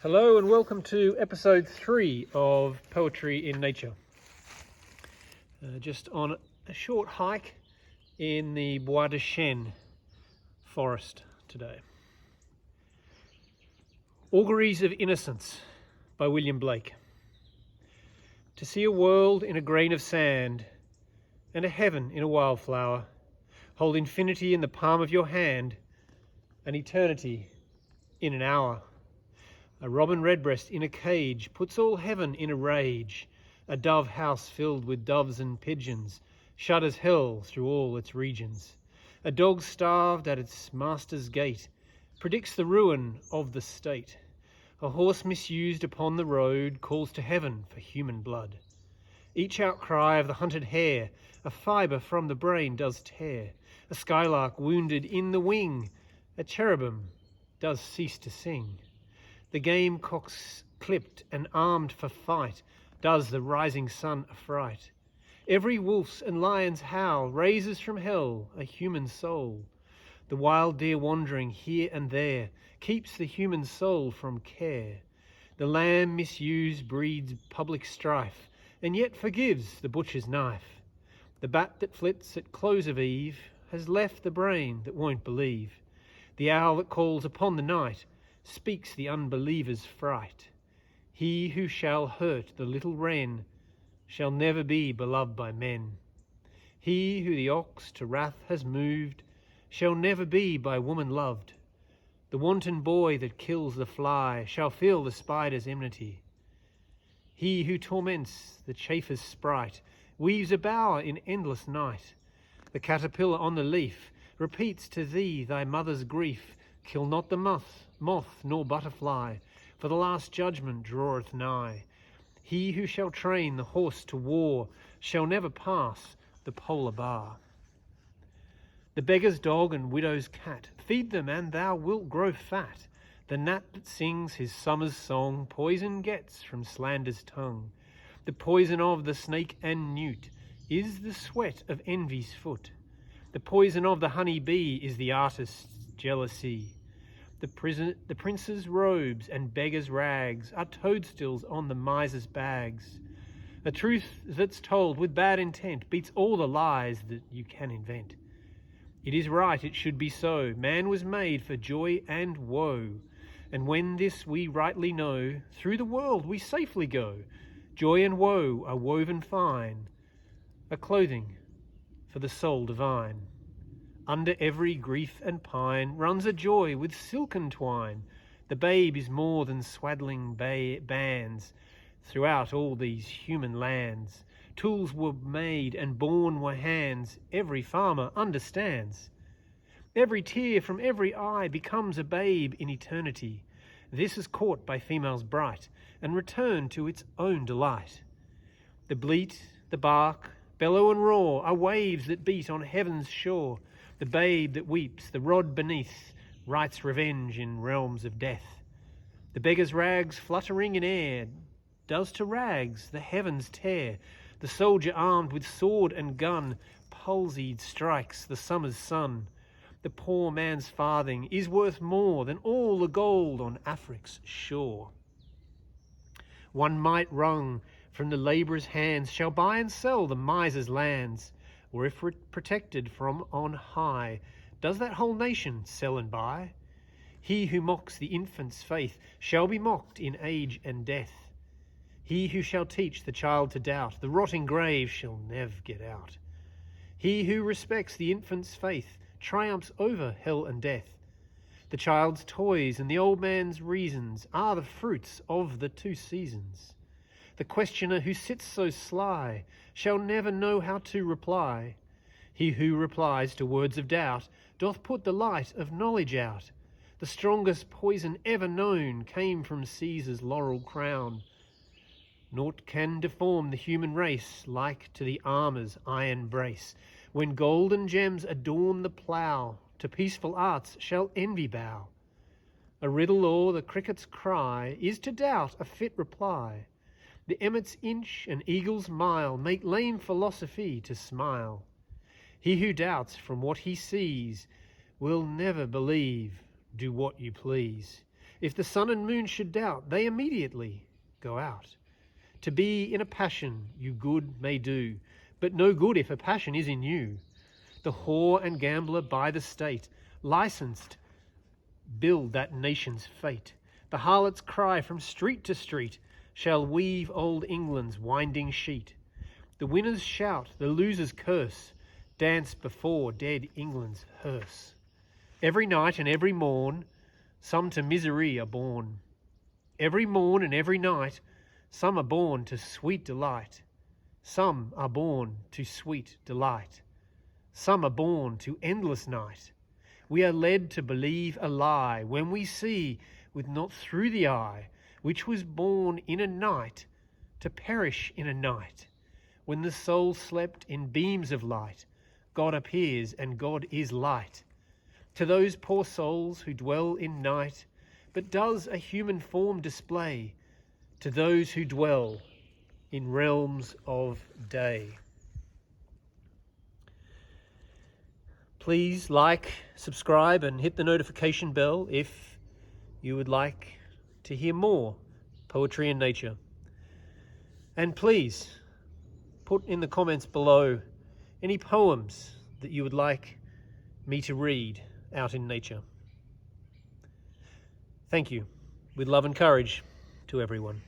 Hello and welcome to episode 3 of Poetry in Nature. Just on a short hike in the Bois de Chênes forest today. Auguries of Innocence by William Blake. To see a world in a grain of sand and a heaven in a wildflower, hold infinity in the palm of your hand and eternity in an hour. A robin redbreast in a cage puts all heaven in a rage. A dove house filled with doves and pigeons shudders hell through all its regions. A dog starved at its master's gate predicts the ruin of the state. A horse misused upon the road calls to heaven for human blood. Each outcry of the hunted hare a fibre from the brain does tear. A skylark wounded in the wing, a cherubim does cease to sing. The gamecock's clipped and armed for fight does the rising sun affright. Every wolf's and lion's howl raises from hell a human soul. The wild deer wandering here and there keeps the human soul from care. The lamb misused breeds public strife and yet forgives the butcher's knife. The bat that flits at close of eve has left the brain that won't believe. The owl that calls upon the night speaks the unbeliever's fright. He who shall hurt the little wren shall never be beloved by men. He who the ox to wrath has moved shall never be by woman loved. The wanton boy that kills the fly shall feel the spider's enmity. He who torments the chaffer's sprite weaves a bower in endless night. The caterpillar on the leaf repeats to thee thy mother's grief. Kill not the moth nor butterfly, for the last judgment draweth nigh. He who shall train the horse to war shall never pass the polar bar. The beggar's dog and widow's cat, feed them and thou wilt grow fat. The gnat that sings his summer's song poison gets from slander's tongue. The poison of the snake and newt is the sweat of envy's foot. The poison of the honey bee is the artist's jealousy. The prince's robes and beggar's rags are toadstools on the miser's bags. A truth that's told with bad intent beats all the lies that you can invent. It is right, it should be so. Man was made for joy and woe. And when this we rightly know, through the world we safely go. Joy and woe are woven fine, a clothing for the soul divine. Under every grief and pine runs a joy with silken twine. The babe is more than swaddling bands throughout all these human lands. Tools were made and born were hands, every farmer understands. Every tear from every eye becomes a babe in eternity. This is caught by females bright and returned to its own delight. The bleat, the bark, bellow and roar are waves that beat on heaven's shore. The babe that weeps, the rod beneath, writes revenge in realms of death. The beggar's rags fluttering in air does to rags the heavens tear. The soldier armed with sword and gun palsied strikes the summer's sun. The poor man's farthing is worth more than all the gold on Afric's shore. One mite wrung from the labourer's hands shall buy and sell the miser's lands. Or if protected from on high, does that whole nation sell and buy? He who mocks the infant's faith shall be mocked in age and death. He who shall teach the child to doubt, the rotting grave shall never get out. He who respects the infant's faith triumphs over hell and death. The child's toys and the old man's reasons are the fruits of the two seasons. The questioner who sits so sly shall never know how to reply. He who replies to words of doubt doth put the light of knowledge out. The strongest poison ever known came from Caesar's laurel crown. Naught can deform the human race like to the armour's iron brace. When gold and gems adorn the plough, to peaceful arts shall envy bow. A riddle or the cricket's cry is to doubt a fit reply. The emmet's inch and eagle's mile make lame philosophy to smile. He who doubts from what he sees will never believe, do what you please. If the sun and moon should doubt, they immediately go out. To be in a passion you good may do, but no good if a passion is in you. The whore and gambler by the state, licensed, build that nation's fate. The harlot's cry from street to street shall weave old England's winding sheet. The winners shout, the losers curse, dance before dead England's hearse. Every night and every morn, some to misery are born. Every morn and every night, some are born to sweet delight. Some are born to sweet delight. Some are born to endless night. We are led to believe a lie when we see, with not through the eye, which was born in a night, to perish in a night. When the soul slept in beams of light, God appears and God is light. To those poor souls who dwell in night, but does a human form display, to those who dwell in realms of day. Please like, subscribe, and hit the notification bell if you would like to hear more poetry and nature. And please put in the comments below any poems that you would like me to read out in nature. Thank you. With love and courage to everyone.